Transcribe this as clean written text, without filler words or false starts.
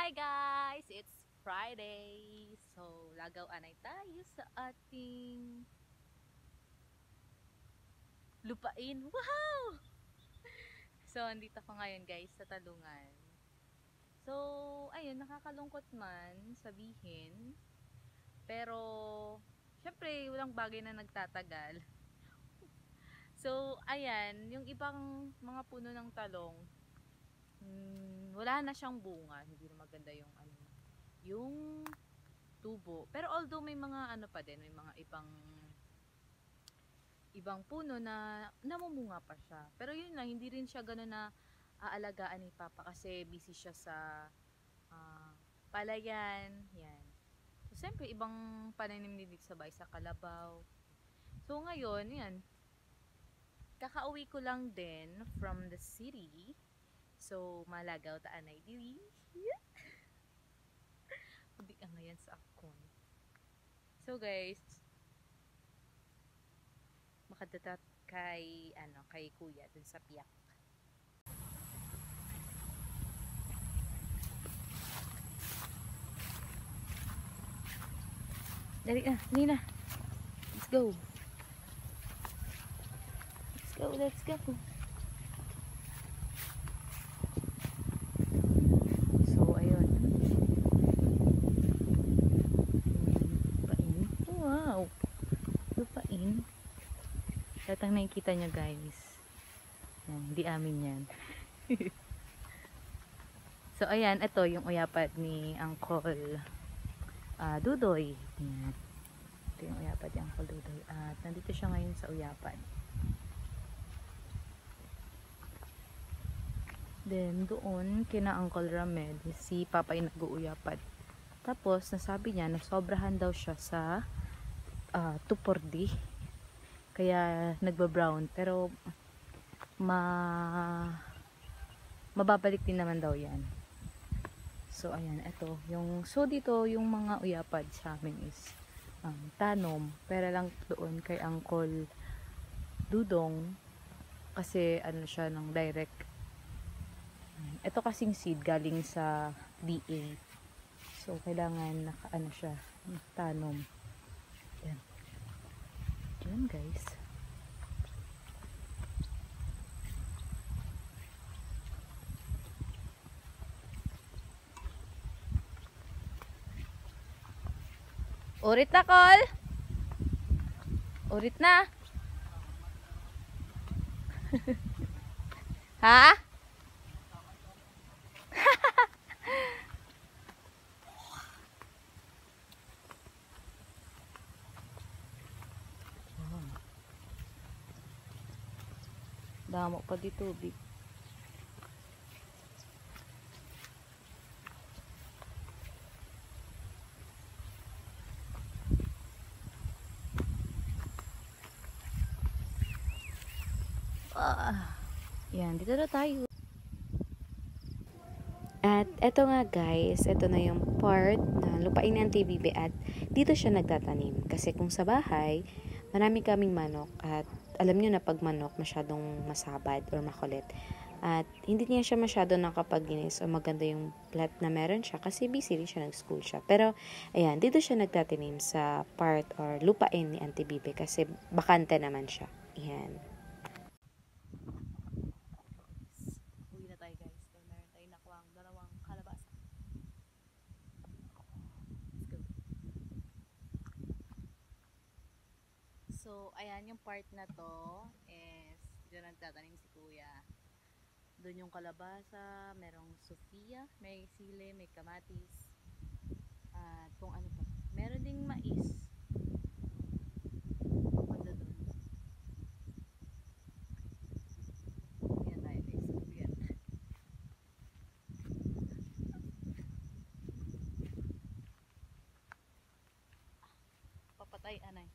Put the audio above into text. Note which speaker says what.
Speaker 1: Hi guys! It's Friday. So, lagaw anay tayo sa ating lupain. Wow! So, andito ako ngayon guys sa Talungan. So, ayun, nakakalungkot man sabihin. Pero, syempre, walang bagay na nagtatagal. So, ayan, yung ibang mga puno ng talong, wala na siyang bunga. Hindi na maganda yung tubo. Pero although may mga ano pa din, may mga ibang puno na namumunga pa siya. Pero yun lang, hindi rin siya gano'n na aalagaan ni Papa kasi busy siya sa palayan. Yan. So, siyempre, ibang pananim din dito sa bahay, sa kalabaw. So, ngayon, yan. Kakauwi ko lang din from the city. So, malagaw taanay dili. Hindi ka ngayon sa akon. So, guys, makadatat kay kuya dun sa piyak. Dali na, dali na. Let's go. Let's go. So, ayun. Lupain. Wow. Lupain. Lahat ang nakikita nyo guys. Yan, hindi amin yan. So, ayan. Ito yung uyapad ni Uncle Dudoy. Yan. Ito yung uyapad ni Uncle Dudoy. At nandito siya ngayon sa uyapad. Then, doon, kina Uncle Ramel, si Papa ay nag-uuyapad. Tapos, nasabi niya na sobrahan daw siya sa 2,4-D. Kaya, nagba-brown. Pero, mababalik din naman daw yan. So, ayan, ito. So, dito, yung mga uyapad sa amin is tanom. Pero lang doon kay Uncle Dudong. Kasi, ano siya, ng direct. Ito kasing seed galing sa DA. So, kailangan nakaano siya, tanom. Yan. Yan guys. Urit na, Col! Urit na! Ha? Damo pa di tubig. Yan, dito na tayo.
Speaker 2: At eto nga guys, eto na yung part na lupain ng TBB at dito siya nagtatanim. Kasi kung sa bahay, marami kaming manok at alam nyo na pag manok masyadong masabad or makulit. At hindi niya siya masyado nakapaglinis o maganda yung plat na meron siya kasi busy rin siya, nag-school siya. Pero ayan, dito siya nagtatanim sa part or lupain ni Auntie Bibi kasi bakante naman siya. Ayan.
Speaker 1: Uwi na tayo guys. So, meron tayo nakuha ang dalawang kalabasa. Let's go. So, ayan yung part na to is dito nagtatanim si kuya. Doon yung kalabasa, merong Sofia, may sile, may kamatis, at kung ano pa. Meron ding mais. Banda doon. Ayan tayo guys. Ayan. Papatay anay.